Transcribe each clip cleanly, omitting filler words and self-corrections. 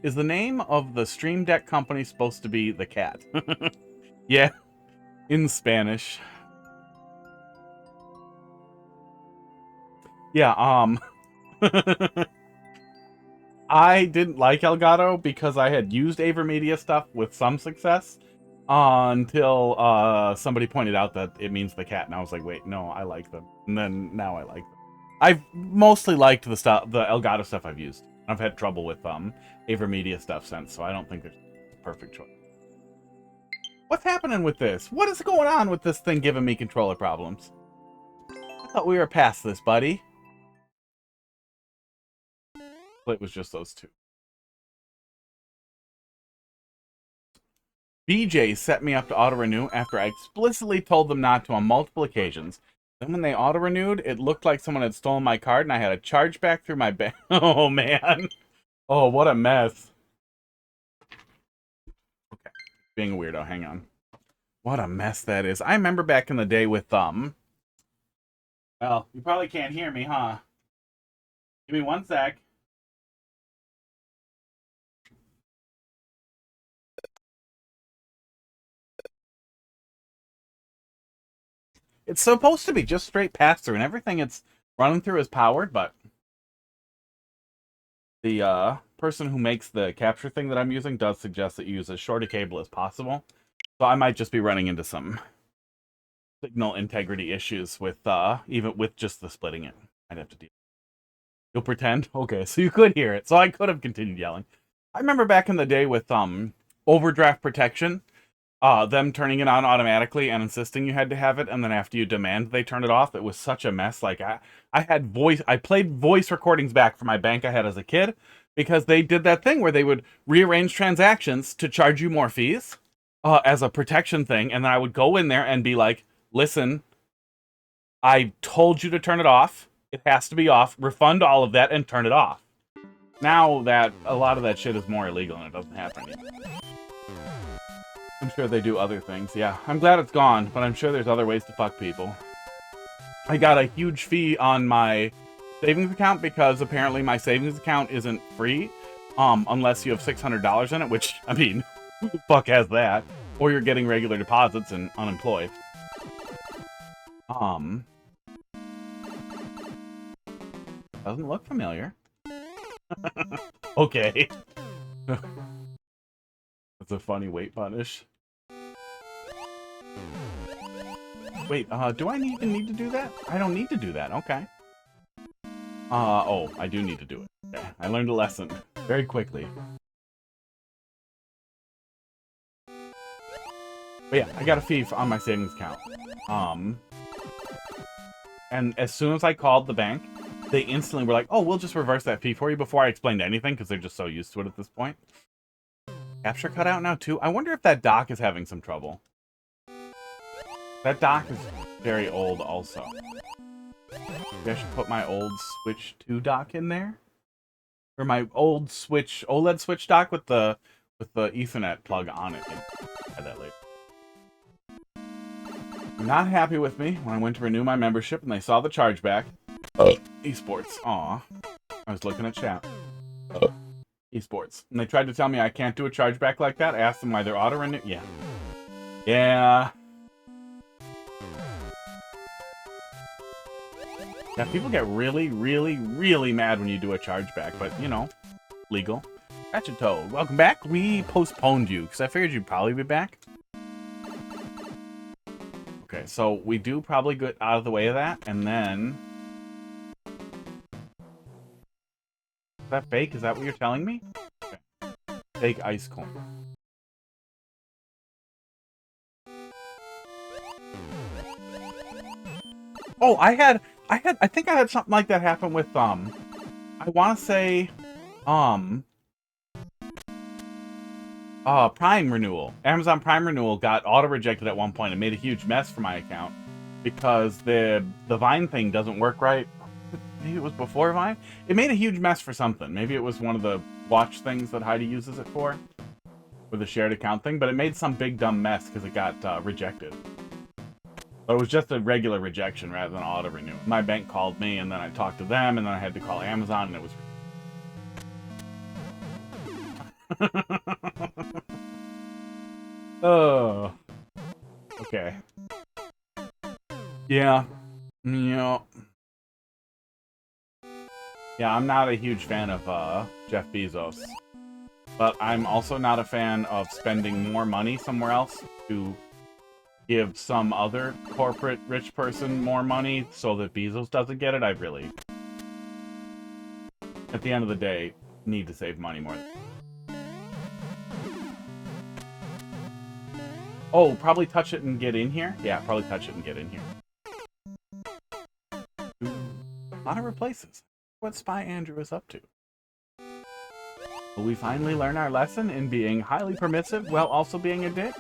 Is the name of the Stream Deck company supposed to be the cat? Yeah, in Spanish. Yeah, I didn't like Elgato because I had used AverMedia stuff with some success until somebody pointed out that it means the cat, and I was like, wait, no, I like them. And then now I like them. I've mostly liked the Elgato stuff I've used. I've had trouble with AverMedia stuff since, so I don't think there's a perfect choice. What's happening with this? What is going on with this thing giving me controller problems? I thought we were past this, buddy. It was just those two. BJ set me up to auto-renew after I explicitly told them not to on multiple occasions. Then when they auto-renewed, it looked like someone had stolen my card and I had a chargeback through my bank. Oh, man. Oh, what a mess. Okay. Being a weirdo, hang on. What a mess that is. I remember back in the day with, well, you probably can't hear me, huh? Give me one sec. It's supposed to be just straight pass-through, and everything it's running through is powered, but the person who makes the capture thing that I'm using does suggest that you use as short a cable as possible. So I might just be running into some signal integrity issues with even with just the splitting it. I'd have to deal. You'll pretend? Okay, so you could hear it. So I could have continued yelling. I remember back in the day with overdraft protection, them turning it on automatically and insisting you had to have it, and then after you demand they turn it off. It was such a mess. Like I played voice recordings back for my bank I had as a kid because they did that thing where they would rearrange transactions to charge you more fees as a protection thing, and then I would go in there and be like, listen, I told you to turn it off. It has to be off. Refund all of that and turn it off. Now that a lot of that shit is more illegal and it doesn't happen anymore. I'm sure they do other things. Yeah, I'm glad it's gone, but I'm sure there's other ways to fuck people. I got a huge fee on my savings account because apparently my savings account isn't free unless you have $600 in it, which, I mean, who the fuck has that? Or you're getting regular deposits and unemployed. Doesn't look familiar. Okay. That's a funny weight punish. Wait, do I even need to do that? I don't need to do that, okay. Oh, I do need to do it. Okay. I learned a lesson very quickly. But yeah, I got a fee on my savings account. And as soon as I called the bank, they instantly were like, oh, we'll just reverse that fee for you before I explained anything, because they're just so used to it at this point. Capture cut out now, too? I wonder if that dock is having some trouble. That dock is very old, also. Maybe I should put my old Switch 2 dock in there? Or my old Switch, OLED Switch dock with the Ethernet plug on it. Try that later. Not happy with me when I went to renew my membership and they saw the chargeback. Esports. Aw. I was looking at chat. Esports. And they tried to tell me I can't do a chargeback like that. I asked them why they're auto-renew. Yeah. Yeah. Yeah, people get really, really, really mad when you do a chargeback, but, you know, legal. Ratchet Toad, welcome back. We postponed you, because I figured you'd probably be back. Okay, so we do probably get out of the way of that, and then... Is that fake? Is that what you're telling me? Okay. Fake ice cone. Oh, I think I had something like that happen with, I want to say, Prime renewal. Amazon Prime renewal got auto-rejected at one point and made a huge mess for my account because the Vine thing doesn't work right. Maybe it was before Vine? It made a huge mess for something. Maybe it was one of the watch things that Heidi uses it for. Or the shared account thing, but it made some big dumb mess because it got rejected. But it was just a regular rejection rather than auto-renew. My bank called me, and then I talked to them, and then I had to call Amazon, and it was... Oh. Okay. Yeah. Yeah. Yeah, I'm not a huge fan of Jeff Bezos. But I'm also not a fan of spending more money somewhere else to give some other corporate rich person more money so that Bezos doesn't get it. I really, at the end of the day, need to save money more. Oh, probably touch it and get in here? Yeah, probably touch it and get in here. Ooh, a lot of replaces. What Spy Andrew is up to. Will we finally learn our lesson in being highly permissive while also being a dick?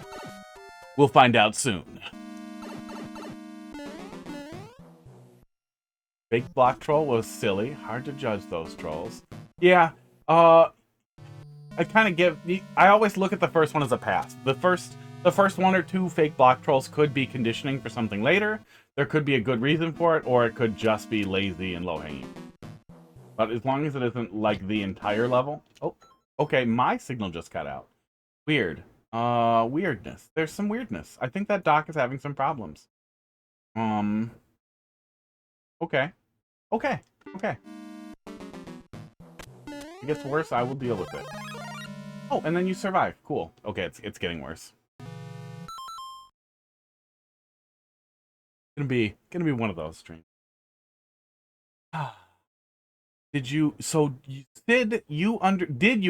We'll find out soon. Big block troll was silly. Hard to judge those trolls. Yeah, I kind of give... I always look at the first one as a pass. The first one or two fake block trolls could be conditioning for something later. There could be a good reason for it, or it could just be lazy and low-hanging. But as long as it isn't, like, the entire level... Oh, okay, my signal just cut out. Weird. Weirdness. There's some weirdness. I think that dock is having some problems. Okay. Okay. Okay. If it gets worse, I will deal with it. Oh, and then you survive. Cool. Okay, it's getting worse. Gonna be one of those streams. Did you did you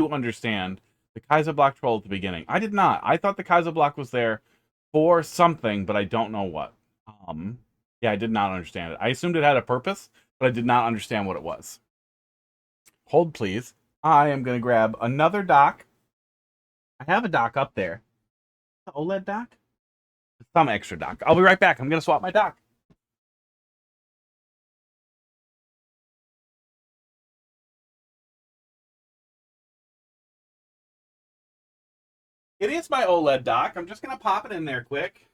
understand the Kaiser Block troll at the beginning? I did not. I thought the Kaiser Block was there for something, but I don't know what. Yeah, I did not understand it. I assumed it had a purpose, but I did not understand what it was. Hold, please. I am going to grab another dock. I have a dock up there. The OLED dock? Some extra dock. I'll be right back. I'm going to swap my dock. It is my OLED dock. I'm just going to pop it in there quick.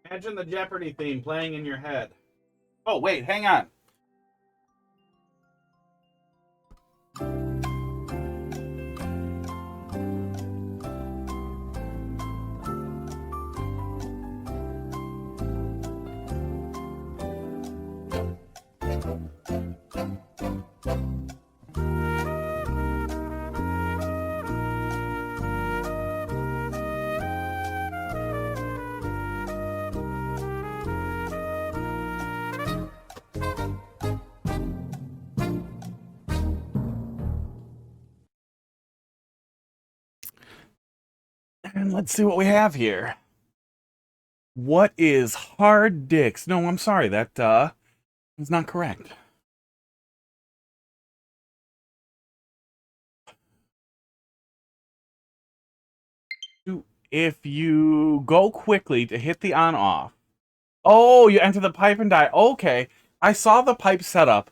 Imagine the Jeopardy theme playing in your head. Oh, wait, hang on. And let's see what we have here. What is hard dicks? No, I'm sorry. That is not correct. If you go quickly to hit the on-off. Oh, you enter the pipe and die. Okay. I saw the pipe setup.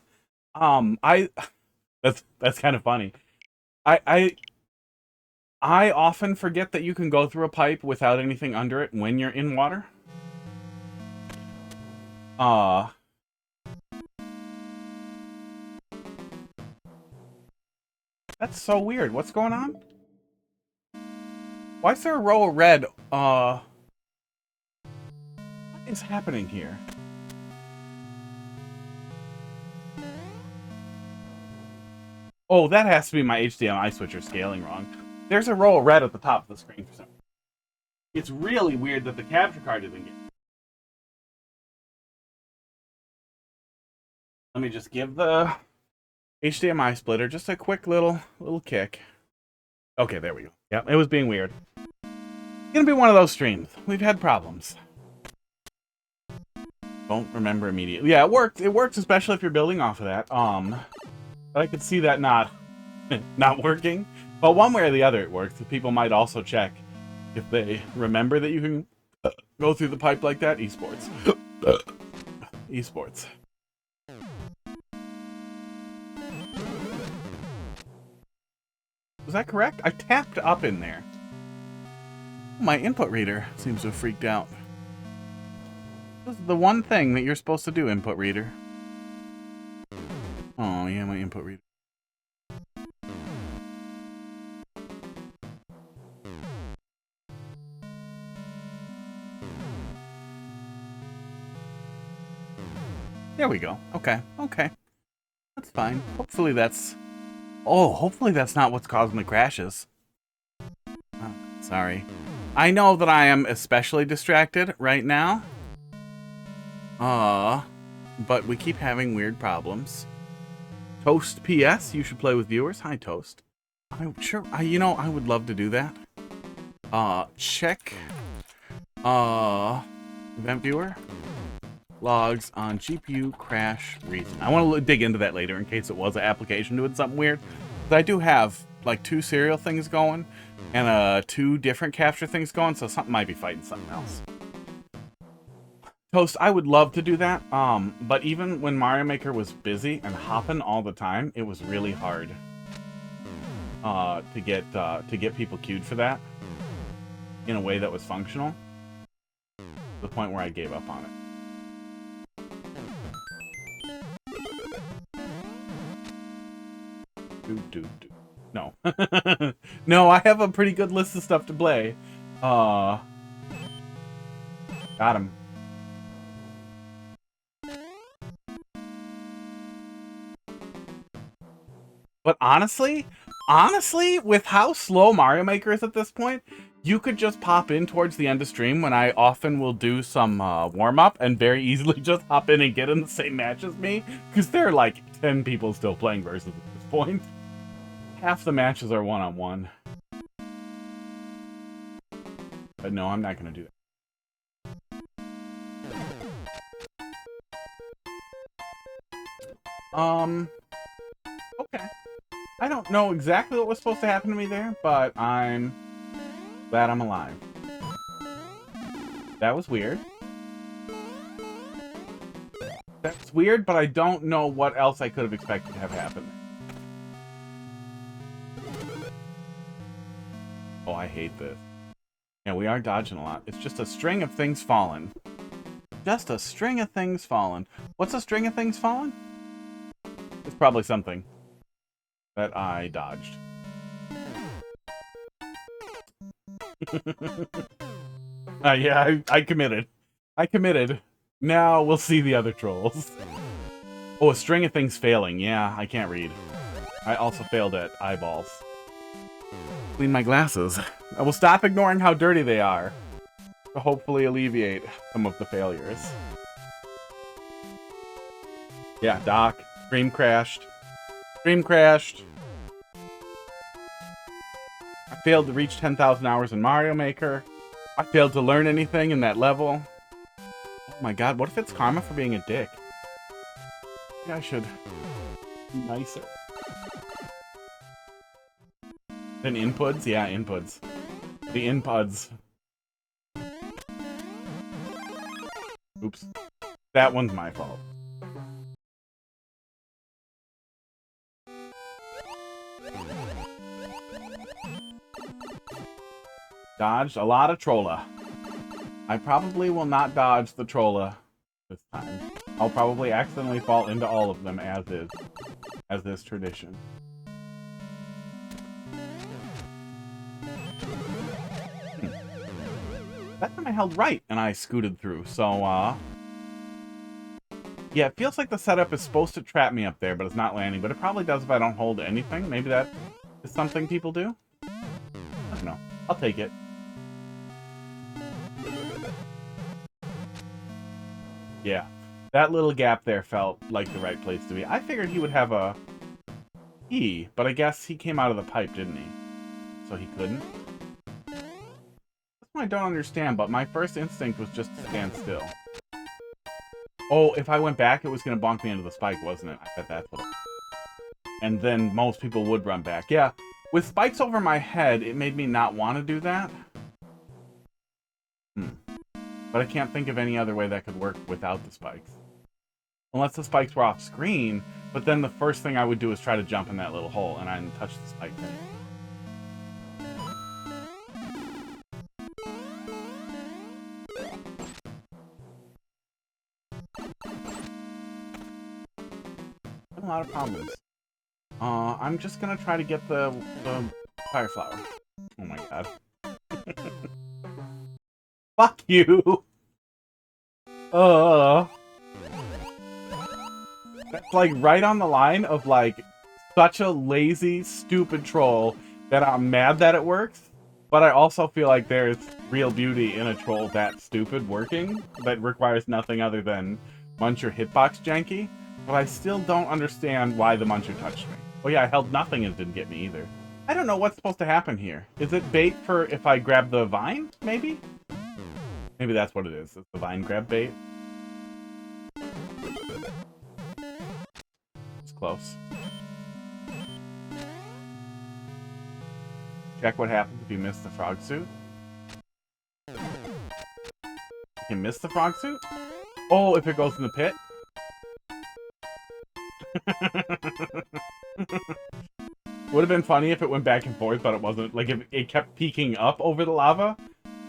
That's kind of funny. I often forget that you can go through a pipe without anything under it when you're in water. That's so weird. What's going on? Why is there a row of red? What is happening here? Oh, that has to be my HDMI switcher scaling wrong. There's a row of red at the top of the screen for some reason. It's really weird that the capture card isn't getting. Let me just give the HDMI splitter just a quick little kick. Okay, there we go. Yep, it was being weird. It's gonna be one of those streams. We've had problems. Don't remember immediately. Yeah, it worked. It works, especially if you're building off of that. But I could see that not working. But one way or the other, it works. People might also check if they remember that you can go through the pipe like that. Esports. Esports. Was that correct? I tapped up in there. My input reader seems to have freaked out. This is the one thing that you're supposed to do, input reader. Oh, yeah, my input reader. There we go. Okay, okay. That's fine. Hopefully that's... Oh, hopefully that's not what's causing the crashes. Oh, sorry. I know that I am especially distracted right now. But we keep having weird problems. Toast PS, you should play with viewers. Hi, Toast. You know, I would love to do that. Check. Event viewer. Logs on GPU crash reason. I want to dig into that later in case it was an application doing something weird. But I do have like 2 serial things going and 2 different capture things going, so something might be fighting something else. Toast, I would love to do that. But even when Mario Maker was busy and hopping all the time, it was really hard to get people queued for that in a way that was functional. To the point where I gave up on it. No. No, I have a pretty good list of stuff to play. Got him. But honestly, with how slow Mario Maker is at this point, you could just pop in towards the end of stream when I often will do some warm-up and very easily just hop in and get in the same match as me, because there are like 10 people still playing Versus at this point. Half the matches are one-on-one. But no, I'm not going to do that. Okay. I don't know exactly what was supposed to happen to me there, but I'm glad I'm alive. That was weird. That's weird, but I don't know what else I could have expected to have happened. Oh, I hate this. Yeah, we are dodging a lot. It's just a string of things falling. Just a string of things falling. What's a string of things falling? It's probably something that I dodged. Yeah, I committed. I committed. Now we'll see the other trolls. Oh, a string of things failing. Yeah, I can't read. I also failed at eyeballs. Clean my glasses. I will stop ignoring how dirty they are to hopefully alleviate some of the failures. Yeah, Doc. Stream crashed. Stream crashed. I failed to reach 10,000 hours in Mario Maker. I failed to learn anything in that level. Oh my god, what if it's karma for being a dick? Maybe I should be nicer. Then inputs? Yeah, inputs. The inputs. Oops. That one's my fault. Dodged a lot of Trolla. I probably will not dodge the Trolla this time. I'll probably accidentally fall into all of them as is tradition. That time I held right and I scooted through, so yeah, it feels like the setup is supposed to trap me up there, but it's not landing, but it probably does if I don't hold anything. Maybe that is something people do? I don't know. I'll take it. Yeah, that little gap there felt like the right place to be. I figured he would have a E, but I guess he came out of the pipe, didn't he? So he couldn't. That's what I don't understand, but my first instinct was just to stand still. Oh, if I went back, it was going to bonk me into the spike, wasn't it? I bet that's what it was. And then most people would run back. Yeah, with spikes over my head, it made me not want to do that. But I can't think of any other way that could work without the spikes. Unless the spikes were off screen, but then the first thing I would do is try to jump in that little hole, and I didn't touch the spike anymore. A lot of problems. I'm just gonna try to get the fire flower. Oh my god. Fuck you! That's like right on the line of like such a lazy, stupid troll that I'm mad that it works, but I also feel like there's real beauty in a troll that stupid working that requires nothing other than Muncher hitbox janky, but I still don't understand why the Muncher touched me. Oh yeah, I held nothing and it didn't get me either. I don't know what's supposed to happen here. Is it bait for if I grab the vine, maybe? Maybe that's what it is. It's the vine grab bait. It's close. Check what happens if you miss the frog suit. You can miss the frog suit? Oh, if it goes in the pit? Would have been funny if it went back and forth, but it wasn't. Like, if it kept peeking up over the lava.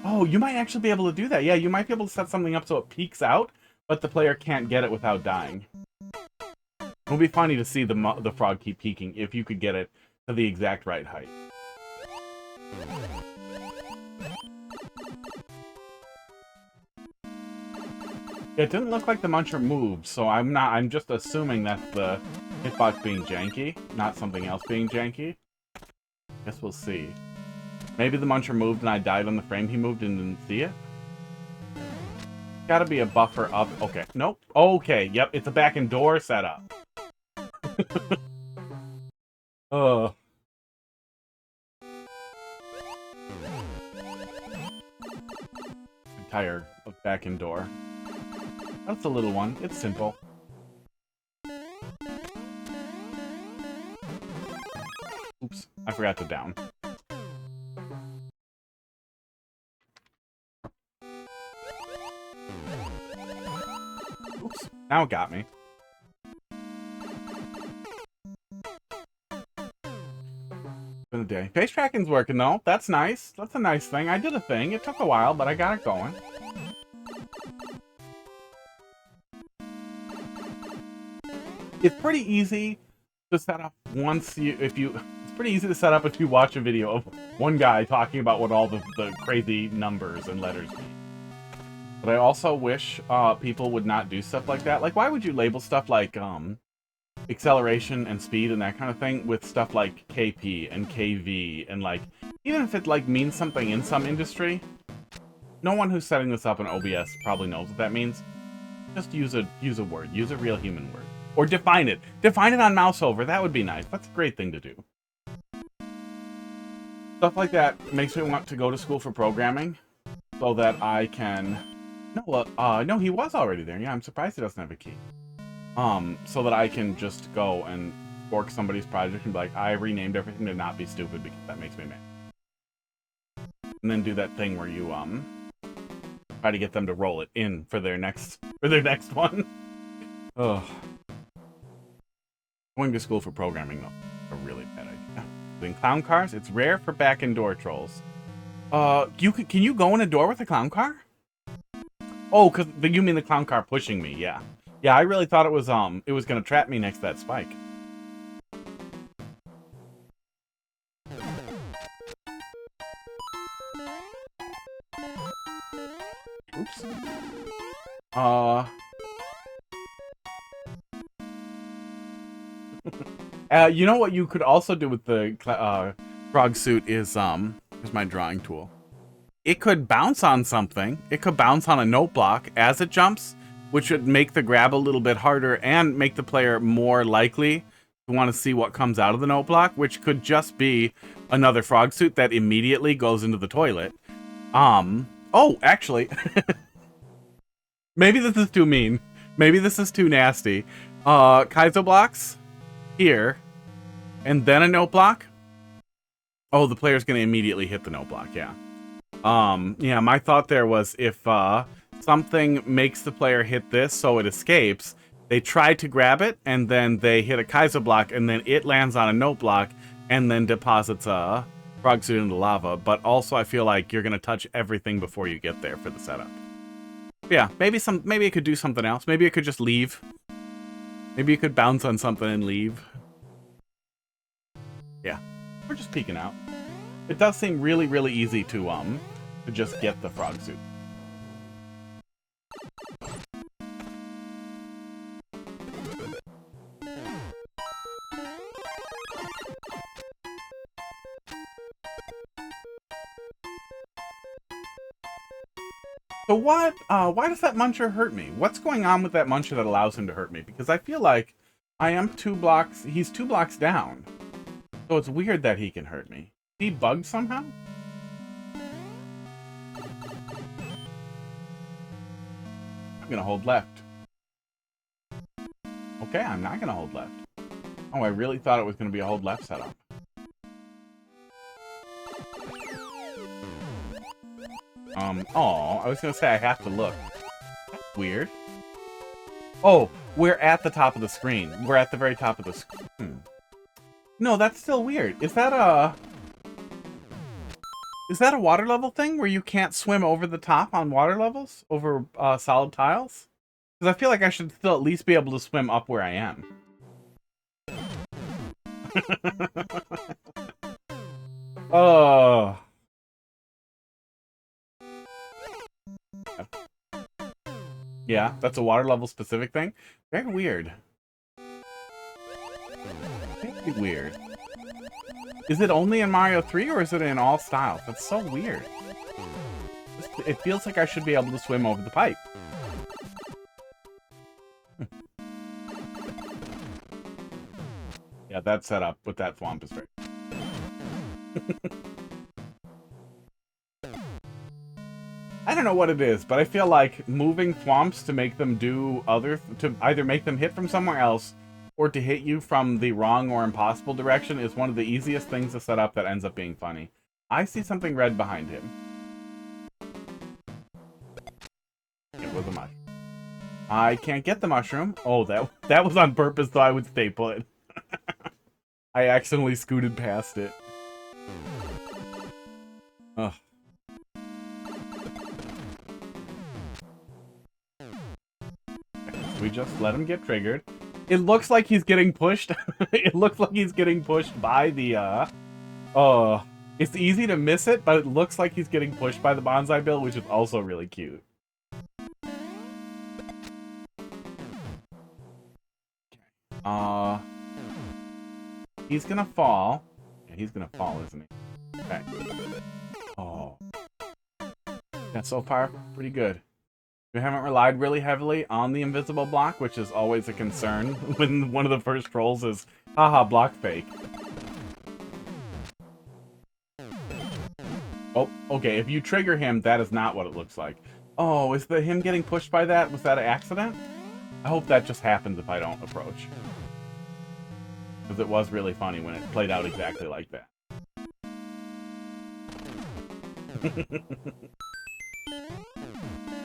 Oh, you might actually be able to do that. Yeah, you might be able to set something up so it peeks out, but the player can't get it without dying. It would be funny to see the frog keep peeking if you could get it to the exact right height. It didn't look like the Muncher moved, so I'm just assuming that's the hitbox being janky, not something else being janky. Guess we'll see. Maybe the Muncher moved and I died on the frame he moved and didn't see it? Gotta be a buffer up. Okay, nope. Okay, yep, it's a back and door setup. Ugh. I'm tired of back and door. That's a little one. It's simple. Oops, I forgot to down. Oops, now it got me. Been a day. Face tracking's working though. That's nice. That's a nice thing. I did a thing. It took a while, but I got it going. It's pretty easy to set up once it's pretty easy to set up if you watch a video of one guy talking about what all the crazy numbers and letters mean. But I also wish people would not do stuff like that. Like, why would you label stuff like acceleration and speed and that kind of thing with stuff like KP and KV and like, even if it like means something in some industry, no one who's setting this up in OBS probably knows what that means. Just use a word. Use a real human word. Or define it. Define it on mouse over. That would be nice. That's a great thing to do. Stuff like that makes me want to go to school for programming so that I can... No, he was already there. Yeah, I'm surprised he doesn't have a key. So that I can just go and fork somebody's project and be like, I renamed everything to not be stupid because that makes me mad. And then do that thing where you, try to get them to roll it in for their next one. Ugh. Going to school for programming, though, a really bad idea. Doing clown cars, it's rare for back and door trolls. Can you go in a door with a clown car? Oh, because you mean the clown car pushing me? Yeah, yeah. I really thought it was gonna trap me next to that spike. Oops. You know what you could also do with the frog suit is, here's my drawing tool. It could bounce on something. It could bounce on a note block as it jumps, which would make the grab a little bit harder and make the player more likely to want to see what comes out of the note block, which could just be another frog suit that immediately goes into the toilet. Oh, actually, maybe this is too mean. Maybe this is too nasty. Kaizo blocks here, and then a note block. Oh, the player's gonna immediately hit the note block, yeah. Yeah, my thought there was if something makes the player hit this so it escapes, they try to grab it, and then they hit a Kaizo block, and then it lands on a note block, and then deposits a frog suit into lava. But also, I feel like you're gonna touch everything before you get there for the setup. Yeah, maybe it could do something else. Maybe it could just leave. Maybe you could bounce on something and leave. Yeah, we're just peeking out. It does seem really, really easy to just get the frog suit. So what, why does that muncher hurt me? What's going on with that muncher that allows him to hurt me? Because I feel like I am 2 blocks, he's 2 blocks down. So it's weird that he can hurt me. Is he bugged somehow? I'm gonna hold left. Okay, I'm not gonna hold left. Oh, I really thought it was gonna be a hold left setup. Oh, I was gonna say I have to look. That's weird. Oh, we're at the top of the screen. We're at the very top of the screen. No, that's still weird. Is that a water level thing where you can't swim over the top on water levels? Over solid tiles? Because I feel like I should still at least be able to swim up where I am. Oh. Yeah, that's a water level specific thing. Very weird. Very weird. Is it only in Mario 3 or is it in all styles? That's so weird. It feels like I should be able to swim over the pipe. Yeah, that setup with that swamp is great. I don't know what it is, but I feel like moving thwomps to make them do to either make them hit from somewhere else or to hit you from the wrong or impossible direction is one of the easiest things to set up that ends up being funny. I see something red behind him. It was a mushroom. I can't get the mushroom. Oh, that was on purpose, though I would stay put. I accidentally scooted past it. Ugh. We just let him get triggered. It looks like he's getting pushed. It looks like he's getting pushed by the, it's easy to miss it, but it looks like he's getting pushed by the bonsai bill, which is also really cute. He's gonna fall. Yeah, he's gonna fall, isn't he? Okay. Oh. Yeah, so far, pretty good. We haven't relied really heavily on the invisible block, which is always a concern when one of the first trolls is, haha, block fake. Oh, okay, if you trigger him, that is not what it looks like. Oh, is him getting pushed by that? Was that an accident? I hope that just happens if I don't approach. Because it was really funny when it played out exactly like that.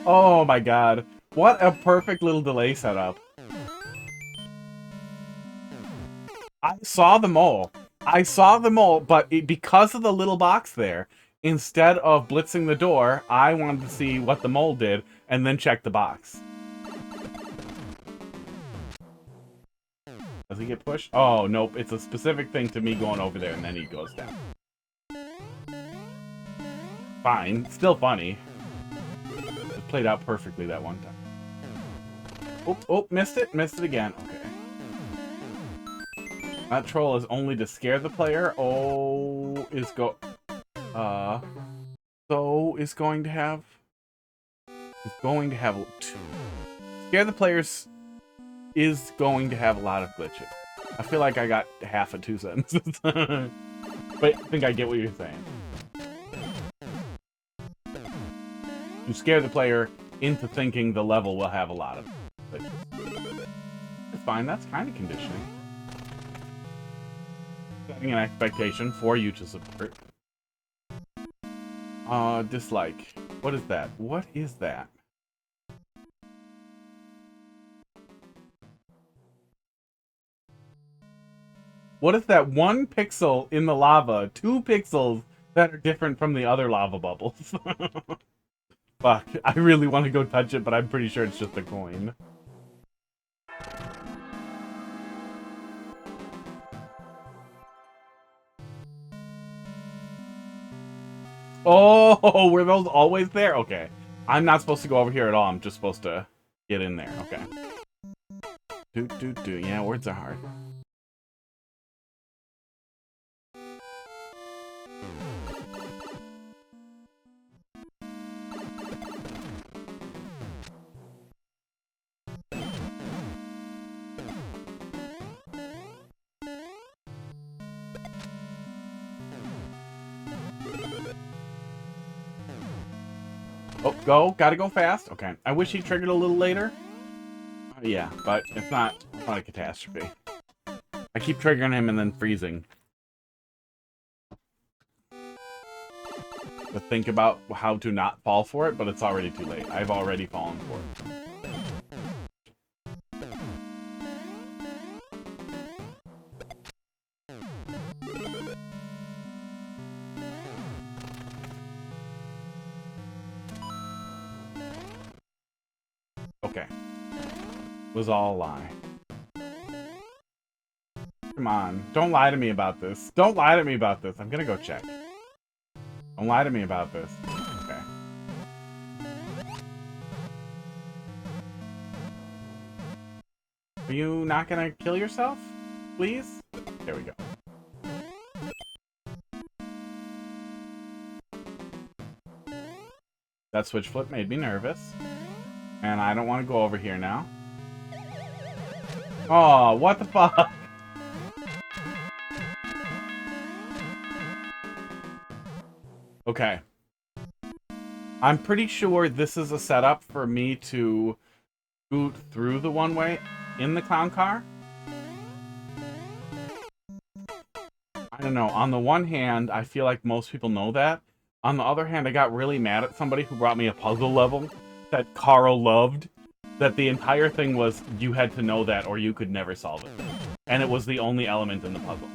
Oh my god. What a perfect little delay setup. I saw the mole. But because of the little box there, instead of blitzing the door, I wanted to see what the mole did and then check the box. Does he get pushed? Oh, nope. It's a specific thing to me going over there and then he goes down. Fine. Still funny. It played out perfectly that one time. Oh, missed it. Missed it again. Okay. That troll is only to scare the player. Oh, is going to have two. Scare the players is going to have a lot of glitches. I feel like I got half of 2 sentences. But I think I get what you're saying. You scare the player into thinking the level will have a lot of glitches. It's fine, that's kind of conditioning. Setting an expectation for you to support. Dislike. What is that? What is that? What is that 1 pixel in the lava? 2 pixels that are different from the other lava bubbles. Fuck, I really want to go touch it, but I'm pretty sure it's just a coin. Oh, were those always there? Okay. I'm not supposed to go over here at all. I'm just supposed to get in there. Okay. Do. Yeah, words are hard. Oh, go. Gotta go fast. Okay. I wish he triggered a little later. Yeah, but it's not a catastrophe. I keep triggering him and then freezing. To think about how to not fall for it, but it's already too late. I've already fallen for it. Okay. It was all a lie. Come on. Don't lie to me about this. Don't lie to me about this. I'm gonna go check. Don't lie to me about this. Okay. Are you not gonna kill yourself? Please? There we go. That switch flip made me nervous. And I don't want to go over here now. Oh, what the fuck? Okay. I'm pretty sure this is a setup for me to scoot through the one-way in the clown car. I don't know. On the one hand, I feel like most people know that. On the other hand, I got really mad at somebody who brought me a puzzle level that Carl loved. That the entire thing was you had to know that or you could never solve it. And it was the only element in the puzzle.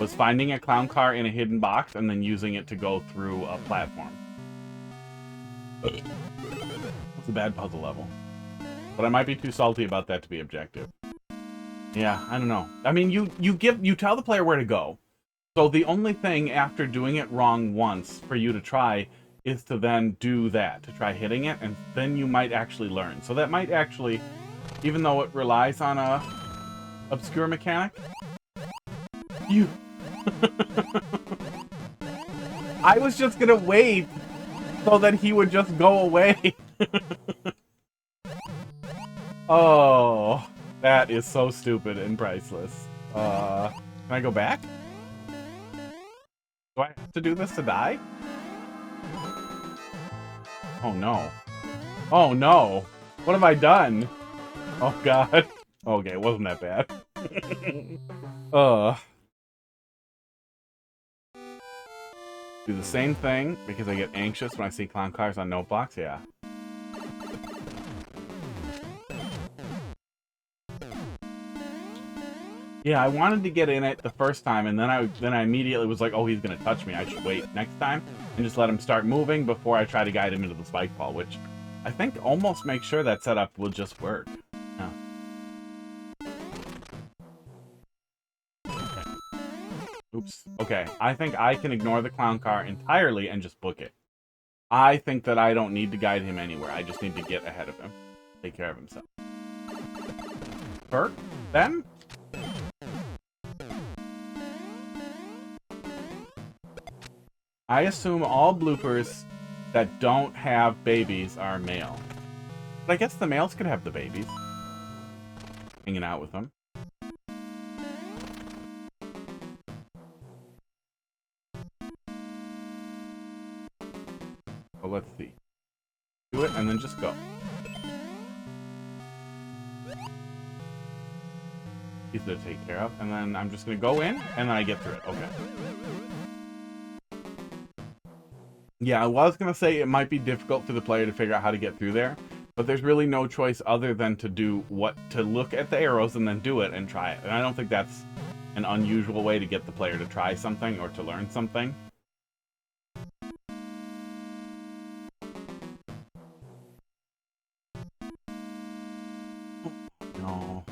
Was finding a clown car in a hidden box and then using it to go through a platform. It's a bad puzzle level. But I might be too salty about that to be objective. Yeah, I don't know. I mean, you tell the player where to go. So the only thing after doing it wrong once for you to try is to then do that, to try hitting it, and then you might actually learn. So that might actually, even though it relies on a obscure mechanic, you... I was just gonna wait so that he would just go away. Oh, that is so stupid and priceless. Can I go back? Do I have to do this to die? Oh no. Oh no. What have I done? Oh god. Okay, it wasn't that bad. Do the same thing because I get anxious when I see clown cars on note blocks, yeah. Yeah, I wanted to get in it the first time, and then I immediately was like, oh, he's gonna touch me. I should wait next time and just let him start moving before I try to guide him into the spike ball, which I think almost makes sure that setup will just work. Yeah. Okay. Oops. Okay, I think I can ignore the clown car entirely and just book it. I think that I don't need to guide him anywhere. I just need to get ahead of him. Take care of himself. Bert? Then? I assume all bloopers that don't have babies are male. But I guess the males could have the babies. Hanging out with them. Well, let's see. Do it and then just go. Easy to take care of. And then I'm just going to go in and then I get through it. Okay. Yeah, I was going to say it might be difficult for the player to figure out how to get through there, but there's really no choice other than to look at the arrows and then do it and try it. And I don't think that's an unusual way to get the player to try something or to learn something. No.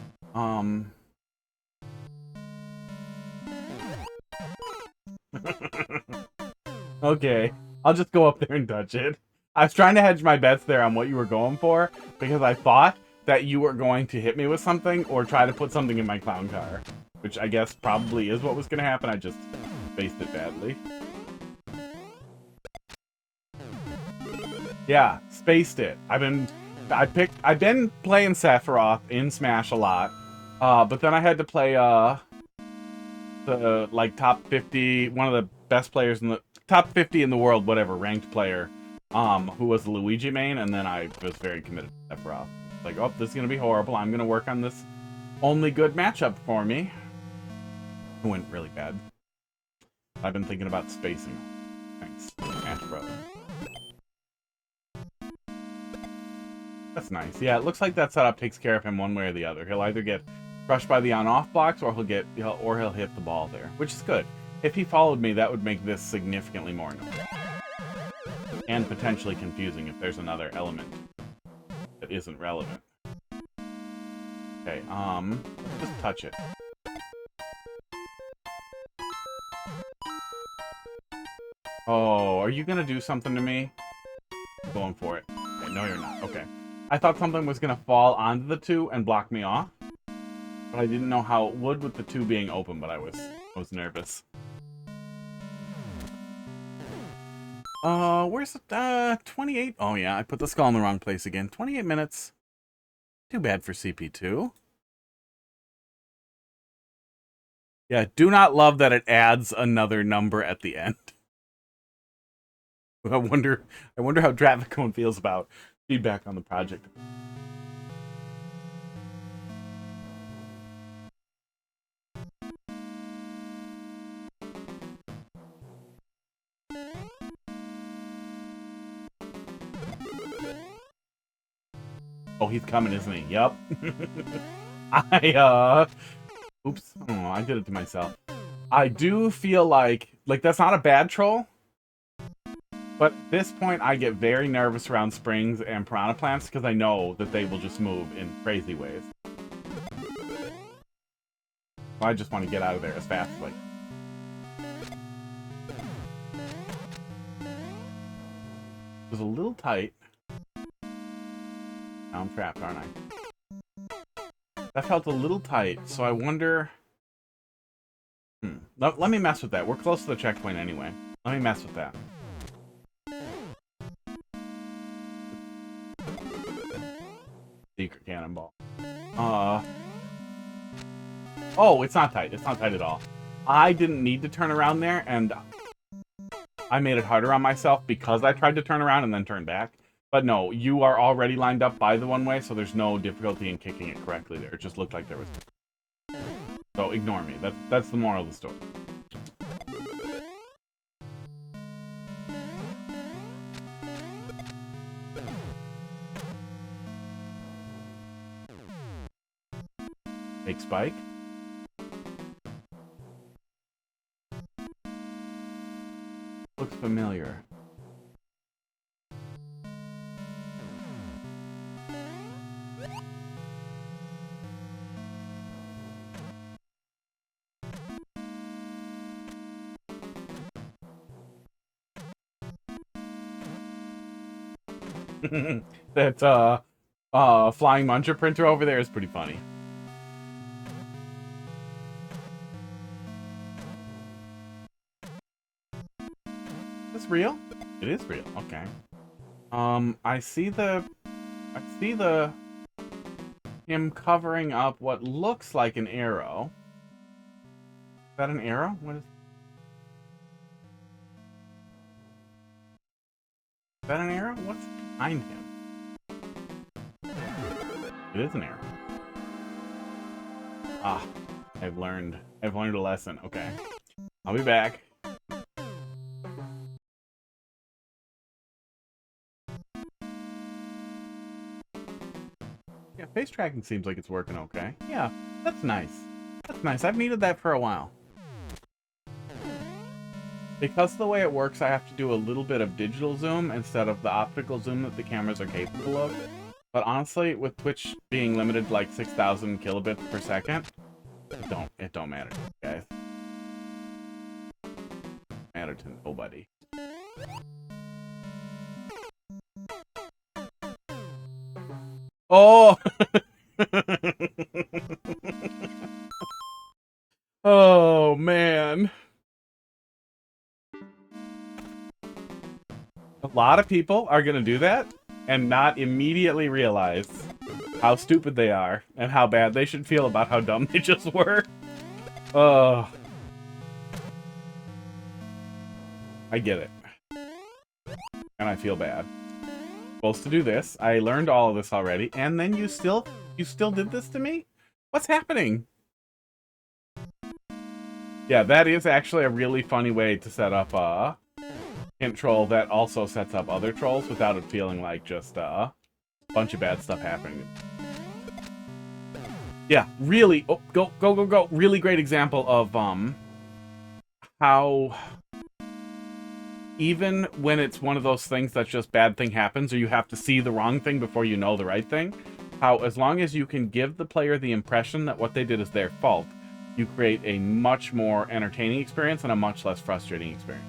Okay, I'll just go up there and touch it. I was trying to hedge my bets there on what you were going for, because I thought that you were going to hit me with something or try to put something in my clown car. Which I guess probably is what was going to happen, I just faced it badly. Yeah, spaced it. I've been playing Sephiroth in Smash a lot. But then I had to play the like top 50, one of the best players in the top 50 in the world, whatever, ranked player, who was the Luigi main, and then I was very committed to Sephiroth. Like, oh, this is gonna be horrible. I'm gonna work on this only good matchup for me. It went really bad. I've been thinking about spacing. Thanks, Smash Bros. That's nice. Yeah, it looks like that setup takes care of him one way or the other. He'll either get crushed by the on-off blocks, or he'll hit the ball there, which is good. If he followed me, that would make this significantly more annoying. And potentially confusing if there's another element that isn't relevant. Okay, just touch it. Oh, are you gonna do something to me? I'm going for it. Okay, no, you're not. Okay. I thought something was gonna fall onto the 2 and block me off. But I didn't know how it would with the 2 being open, but I was nervous. Where's it? 28? Oh yeah, I put the skull in the wrong place again. 28 minutes. Too bad for CP2. Yeah, do not love that it adds another number at the end. I wonder how Dravicone feels about feedback on the project. Oh, he's coming, isn't he? Yep. Oops. Oh, I did it to myself. I do feel like that's not a bad troll. But at this point, I get very nervous around springs and piranha plants because I know that they will just move in crazy ways. I just want to get out of there as fast as It was a little tight. Now I'm trapped, aren't I? That felt a little tight, so I wonder... Let me mess with that. We're close to the checkpoint anyway. Let me mess with that. Secret cannonball. Oh, it's not tight. It's not tight at all. I didn't need to turn around there, and I made it harder on myself because I tried to turn around and then turn back. But no, you are already lined up by the one-way, so there's no difficulty in kicking it correctly there. It just looked like there was... So ignore me. That's the moral of the story. Fake spike. Looks familiar. That flying muncher printer over there is pretty funny. Is this real? It is real. Okay. I see him covering up what looks like an arrow. Is that an arrow? What is that, an arrow? What's behind him? It is an arrow. Ah, I've learned a lesson. Okay. I'll be back. Yeah, face tracking seems like it's working okay. Yeah, that's nice. That's nice. I've needed that for a while. Because of the way it works, I have to do a little bit of digital zoom instead of the optical zoom that the cameras are capable of. But honestly, with Twitch being limited to like 6,000 kilobits per second, it don't matter, guys. Matter to nobody. Oh! Oh, man. A lot of people are going to do that and not immediately realize how stupid they are and how bad they should feel about how dumb they just were. Oh. I get it. And I feel bad. Supposed to do this. I learned all of this already, and then you still did this to me? What's happening? Yeah, that is actually a really funny way to set up a hint troll that also sets up other trolls without it feeling like just a bunch of bad stuff happening. Yeah, really, oh, go. Really great example of how even when it's one of those things that's just bad thing happens or you have to see the wrong thing before you know the right thing, how as long as you can give the player the impression that what they did is their fault, you create a much more entertaining experience and a much less frustrating experience.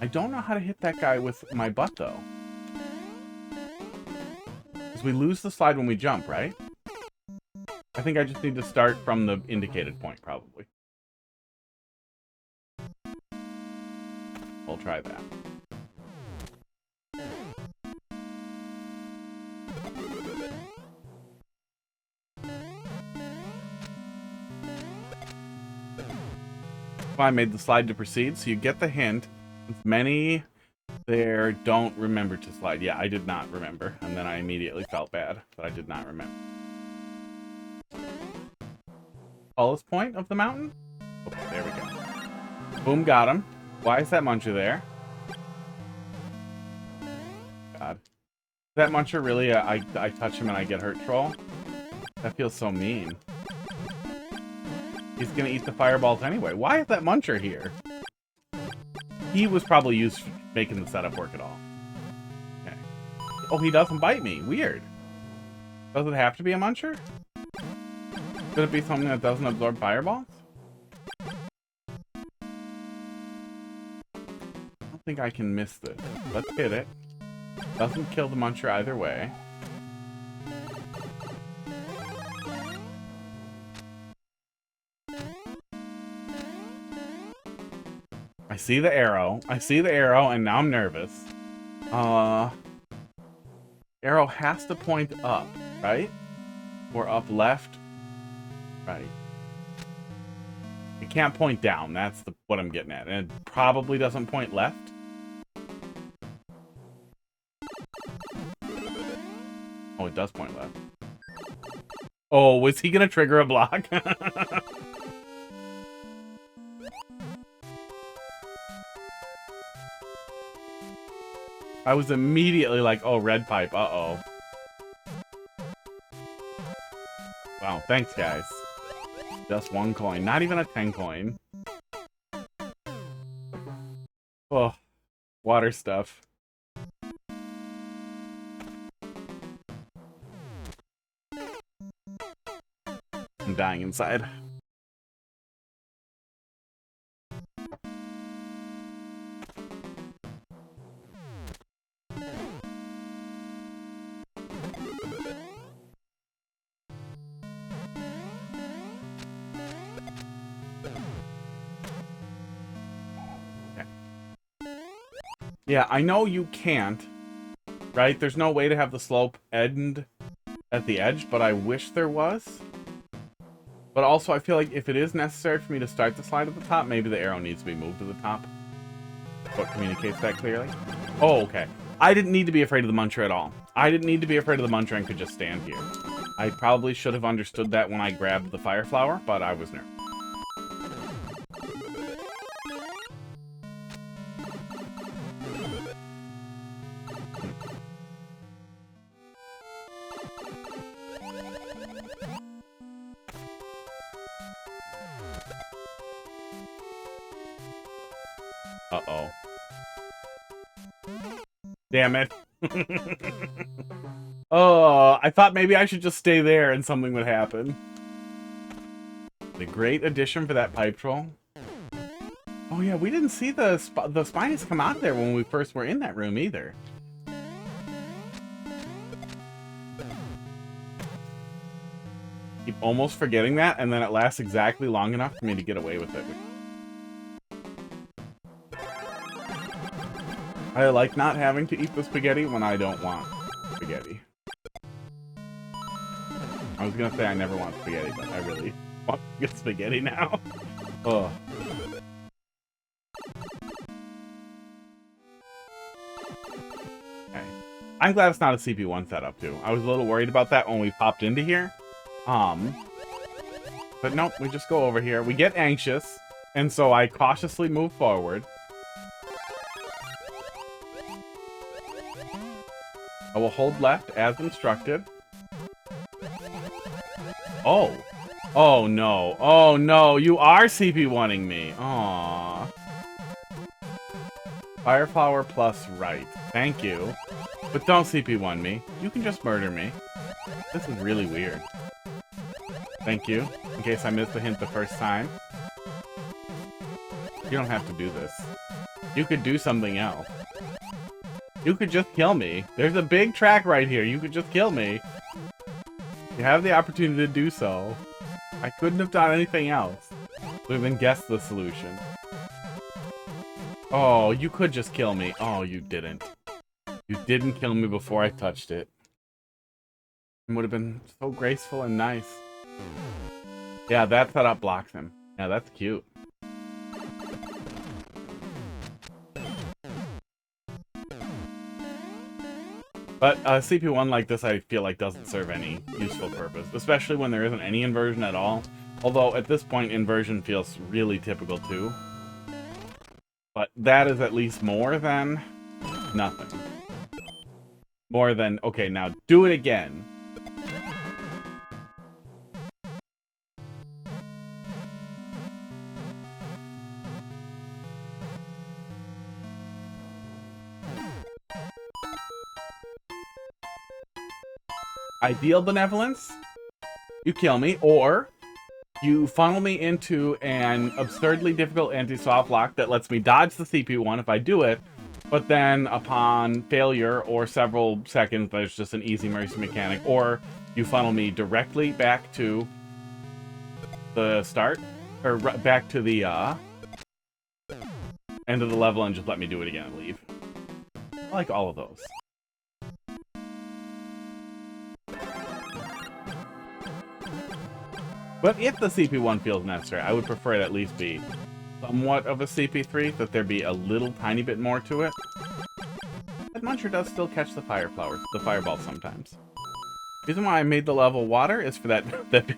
I don't know how to hit that guy with my butt, though. Because we lose the slide when we jump, right? I think I just need to start from the indicated point, probably. We'll try that. I made the slide to proceed, so you get the hint. Many there don't remember to slide. Yeah, I did not remember, and then I immediately felt bad that I did not remember. Tallest point of the mountain? Okay, there we go. Boom, got him. Why is that muncher there? God. Is that muncher really I touch him and I get hurt troll? That feels so mean. He's gonna eat the fireballs anyway. Why is that muncher here? He was probably used for making the setup work at all. Okay. Oh, he doesn't bite me. Weird. Does it have to be a muncher? Could it be something that doesn't absorb fireballs? I don't think I can miss this. Let's hit it. Doesn't kill the muncher either way. I see the arrow. I see the arrow, and now I'm nervous. Arrow has to point up, right? Or up left. Right. It can't point down. That's what I'm getting at. And it probably doesn't point left. Oh, it does point left. Oh, was he gonna trigger a block? I was immediately like, oh, red pipe, uh-oh. Wow, thanks, guys. Just 1 coin. Not even a 10 coin. Oh, water stuff. I'm dying inside. Yeah, I know you can't, right? There's no way to have the slope end at the edge, but I wish there was. But also, I feel like if it is necessary for me to start the slide at the top, maybe the arrow needs to be moved to the top. What communicates that clearly? Oh, okay. I didn't need to be afraid of the muncher at all. I didn't need to be afraid of the muncher and could just stand here. I probably should have understood that when I grabbed the fire flower, but I was nervous. Uh-oh. Damn it. Oh, I thought maybe I should just stay there and something would happen. The great addition for that pipe troll. Oh yeah, we didn't see the spines come out there when we first were in that room either. Keep almost forgetting that, and then it lasts exactly long enough for me to get away with it. I like not having to eat the spaghetti when I don't want spaghetti. I was gonna say I never want spaghetti, but I really want to get spaghetti now. Oh. Okay. I'm glad it's not a CP1 setup, too. I was a little worried about that when we popped into here. But nope, we just go over here. We get anxious, and so I cautiously move forward. I will hold left as instructed. Oh. Oh, no. Oh, no. You are CP1ing me. Aww. Fireflower plus right. Thank you. But don't CP1 me. You can just murder me. This is really weird. Thank you. In case I missed the hint the first time. You don't have to do this. You could do something else. You could just kill me. There's a big track right here. You could just kill me. You have the opportunity to do so. I couldn't have done anything else. We've even guessed the solution. Oh, you could just kill me. Oh, you didn't. You didn't kill me before I touched it. It would have been so graceful and nice. Yeah, that setup blocks him. Yeah, that's cute. But a CP1 like this, I feel like, doesn't serve any useful purpose, especially when there isn't any inversion at all. Although, at this point, inversion feels really typical, too. But that is at least more than nothing. More than, okay, now do it again. Ideal benevolence, you kill me, or you funnel me into an absurdly difficult anti-soft lock that lets me dodge the CP1 if I do it, but then upon failure or several seconds, there's just an easy mercy mechanic, or you funnel me directly back to the start, or back to the end of the level and just let me do it again and leave. I like all of those. But if the CP1 feels necessary, I would prefer it at least be somewhat of a CP3, that there be a little tiny bit more to it. That Muncher does still catch the fireball sometimes. The reason why I made the level water is for that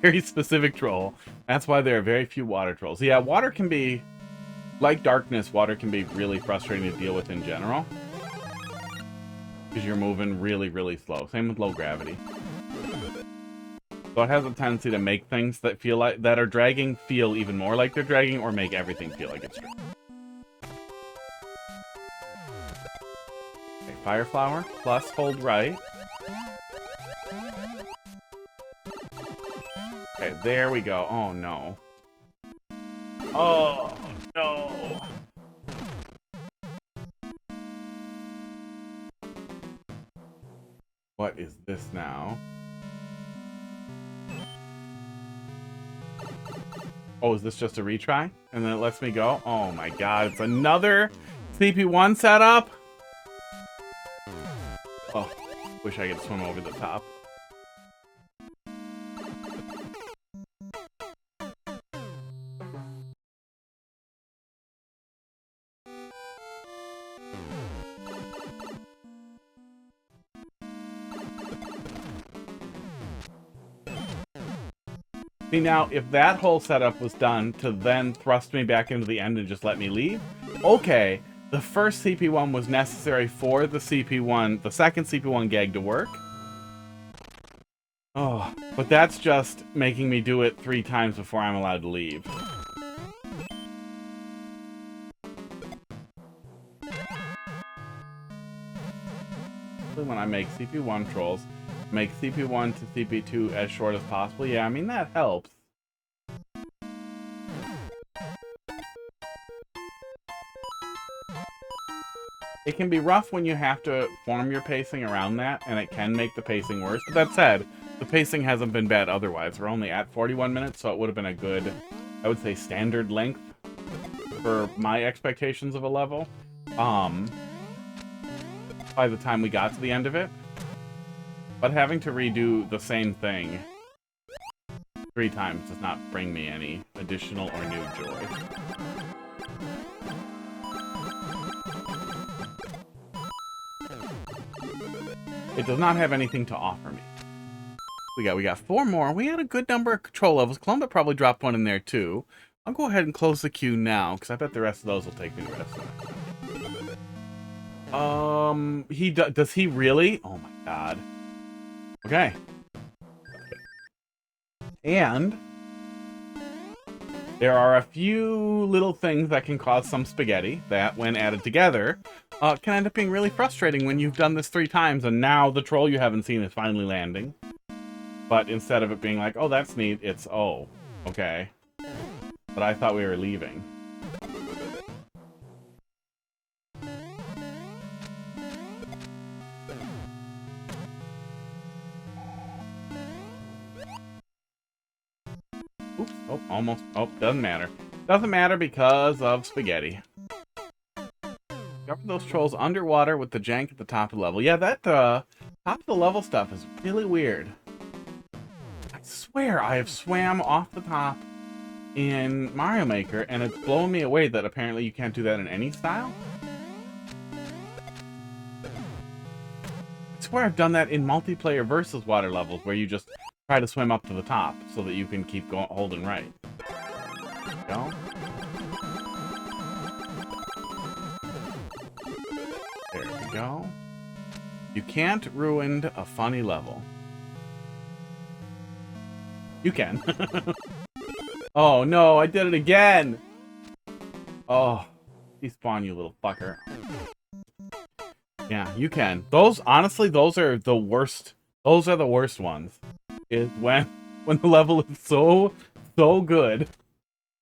very specific troll. That's why there are very few water trolls. Yeah, water can be, like darkness, water can be really frustrating to deal with in general. Because you're moving really, really slow. Same with low gravity. So it has a tendency to make things that feel like that are dragging feel even more like they're dragging, or make everything feel like it's dragging. Okay, Fireflower plus hold right. Okay, there we go. Oh no. Oh no. What is this now? Oh, is this just a retry? And then it lets me go? Oh my god, it's another CP1 setup? Oh, wish I could swim over the top. See, now, if that whole setup was done to then thrust me back into the end and just let me leave, okay, the first CP1 was necessary for the CP1, the second CP1 gag to work. Oh, but that's just making me do it 3 times before I'm allowed to leave. When I make CP1 trolls, make CP1 to CP2 as short as possible. Yeah, I mean, that helps. It can be rough when you have to form your pacing around that, and it can make the pacing worse. But that said, the pacing hasn't been bad otherwise. We're only at 41 minutes, so it would have been a good, I would say, standard length for my expectations of a level. By the time we got to the end of it. But having to redo the same thing 3 times does not bring me any additional or new joy. It does not have anything to offer me. We got 4 more. We had a good number of control levels. Columba probably dropped one in there too. I'll go ahead and close the queue now, because I bet the rest of those will take me the rest of the time. Does he really? Oh my god. Okay. And there are a few little things that can cause some spaghetti that, when added together, can end up being really frustrating when you've done this 3 times and now the troll you haven't seen is finally landing. But instead of it being like, oh, that's neat, it's, oh, okay. But I thought we were leaving. Oops, oh, almost, oh, doesn't matter. Doesn't matter because of spaghetti. Cover those trolls underwater with the jank at the top of the level. Yeah, that, top of the level stuff is really weird. I swear I have swam off the top in Mario Maker, and it's blown me away that apparently you can't do that in any style. I swear I've done that in multiplayer versus water levels, where you just try to swim up to the top so that you can keep going, holding right. There we go. There we go. You can't ruin a funny level. You can. Oh no, I did it again! Oh, despawn, you little fucker. Yeah, you can. Those, honestly, those are the worst. Those are the worst ones. Is when the level is so good,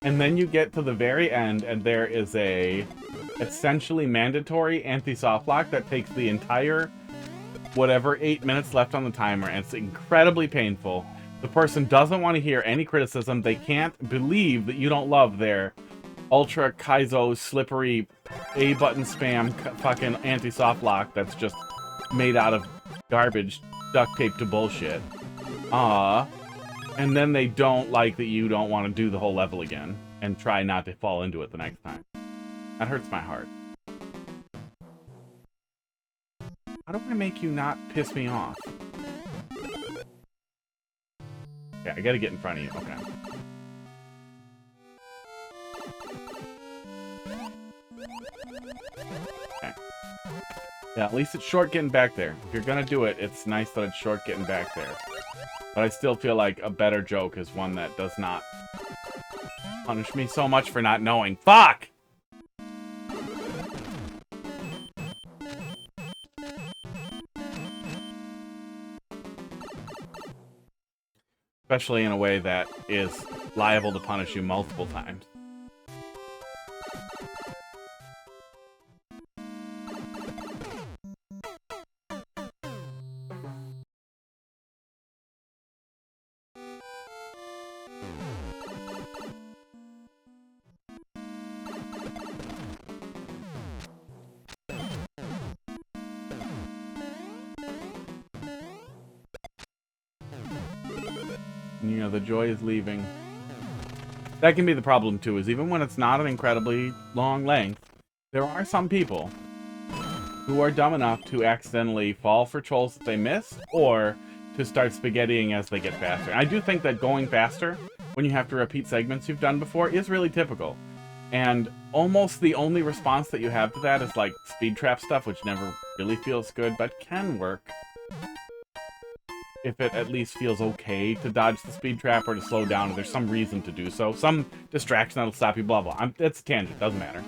and then you get to the very end, and there is a essentially mandatory anti-soft lock that takes the entire whatever 8 minutes left on the timer, and it's incredibly painful. The person doesn't want to hear any criticism. They can't believe that you don't love their ultra kaizo slippery A-button spam fucking anti-soft lock that's just made out of garbage duct tape to bullshit. And then they don't like that you don't want to do the whole level again and try not to fall into it the next time. That hurts my heart. How do I make you not piss me off? Okay, I gotta get in front of you. Okay. Okay. Yeah, at least it's short getting back there. If you're gonna do it, it's nice that it's short getting back there. But I still feel like a better joke is one that does not punish me so much for not knowing. Fuck! Especially in a way that is liable to punish you multiple times. You know, the joy is leaving. That can be the problem, too, is even when it's not an incredibly long length, there are some people who are dumb enough to accidentally fall for trolls that they miss, or to start spaghettiing as they get faster. And I do think that going faster, when you have to repeat segments you've done before, is really typical. And almost the only response that you have to that is, like, speed trap stuff, which never really feels good, but can work. If it at least feels okay to dodge the speed trap or to slow down, or there's some reason to do so. Some distraction that'll stop you, blah, blah. It's a tangent, doesn't matter.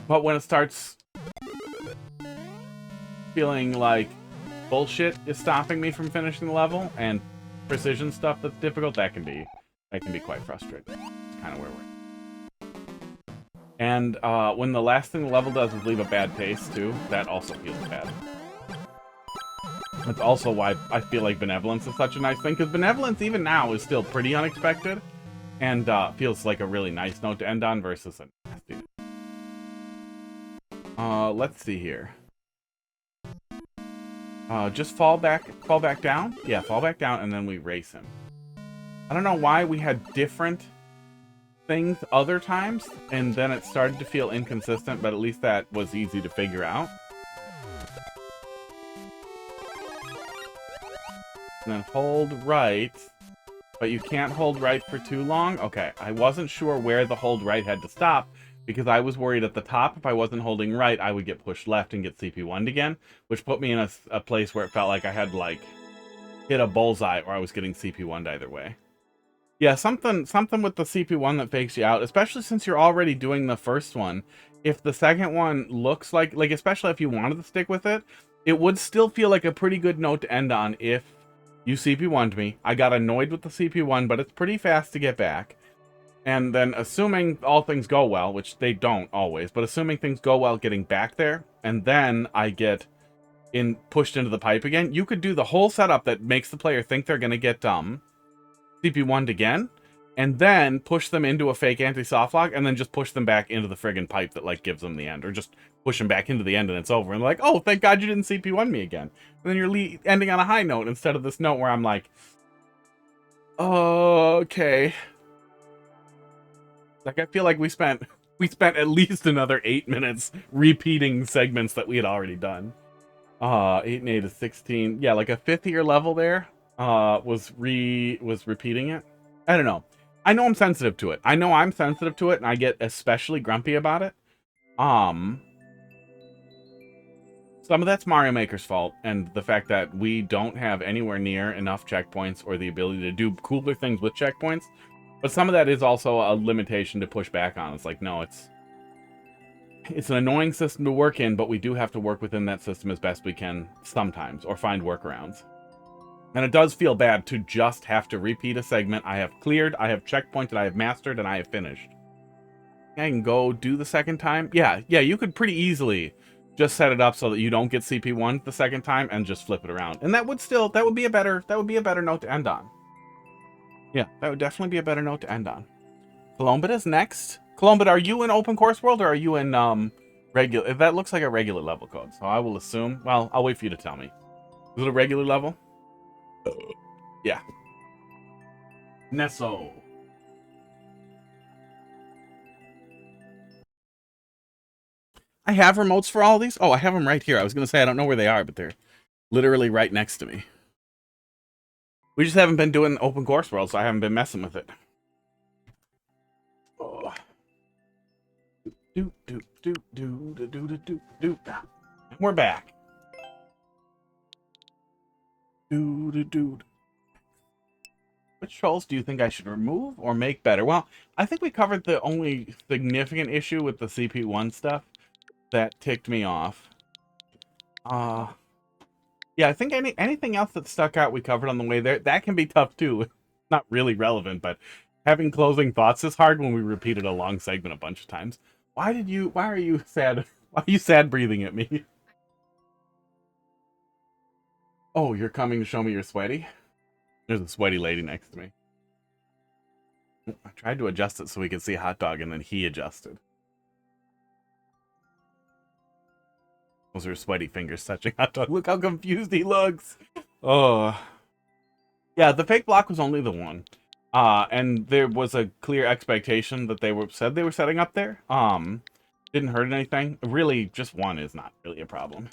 But when it starts feeling like bullshit is stopping me from finishing the level, and precision stuff that's difficult, that can be quite frustrating. It's kind of where we're at. And when the last thing the level does is leave a bad taste, too, that also feels bad. That's also why I feel like Benevolence is such a nice thing, because Benevolence, even now, is still pretty unexpected, and feels like a really nice note to end on versus a nasty. Let's see here. Just fall back down? Yeah, fall back down, and then we race him. I don't know why we had different things other times, and then it started to feel inconsistent, but at least that was easy to figure out. And then hold right, but you can't hold right for too long? Okay, I wasn't sure where the hold right had to stop, because I was worried at the top, if I wasn't holding right, I would get pushed left and get CP1'd again, which put me in a place where it felt like I had, like, hit a bullseye, or I was getting CP1'd either way. Yeah, something with the CP1 that fakes you out, especially since you're already doing the first one. If the second one looks like, especially if you wanted to stick with it, it would still feel like a pretty good note to end on if you CP1'd me. I got annoyed with the CP1, but it's pretty fast to get back. And then assuming all things go well, which they don't always, but assuming things go well getting back there, and then I get pushed into the pipe again, you could do the whole setup that makes the player think they're going to get CP1'd again, and then push them into a fake anti-softlock, and then just push them back into the friggin' pipe that, like, gives them the end. Or just push them back into the end and it's over. And like, oh, thank God you didn't CP1 me again. And then you're ending on a high note instead of this note where I'm like, oh, okay. Like, I feel like we spent at least another 8 minutes repeating segments that we had already done. 8 and 8 is 16. Yeah, like a 5th year level there was repeating it. I don't know. I know I'm sensitive to it. I know I'm sensitive to it, and I get especially grumpy about it. Some of that's Mario Maker's fault, and the fact that we don't have anywhere near enough checkpoints or the ability to do cooler things with checkpoints. But some of that is also a limitation to push back on. It's like, no, it's an annoying system to work in, but we do have to work within that system as best we can sometimes, or find workarounds. And it does feel bad to just have to repeat a segment I have cleared, I have checkpointed, I have mastered, and I have finished. I can go do the second time. Yeah, you could pretty easily just set it up so that you don't get CP1 the second time and just flip it around. And that would be a better note to end on. Yeah, that would definitely be a better note to end on. Colombit is next. Colombit, are you in open course world or are you in regular? That looks like a regular level code, so I will assume. Well, I'll wait for you to tell me. Is it a regular level? Yeah. Nesso. I have remotes for all of these? Oh, I have them right here. I was going to say I don't know where they are, but they're literally right next to me. We just haven't been doing open course world, so I haven't been messing with it. Oh. And we're back. Which trolls do you think I should remove or make better? Well, I think we covered the only significant issue with the CP1 stuff that ticked me off. Yeah, I think anything else that stuck out we covered on the way there. That can be tough too. Not really relevant, but having closing thoughts is hard when we repeated a long segment a bunch of times. Why are you sad? Why are you sad breathing at me? Oh, you're coming to show me you're sweaty? There's a sweaty lady next to me. I tried to adjust it so we could see hot dog, and then he adjusted. Those are sweaty fingers touching hot dog. Look how confused he looks. Oh. Yeah, the fake block was only the one. And there was a clear expectation that they were setting up there. Didn't hurt anything. Really, just one is not really a problem.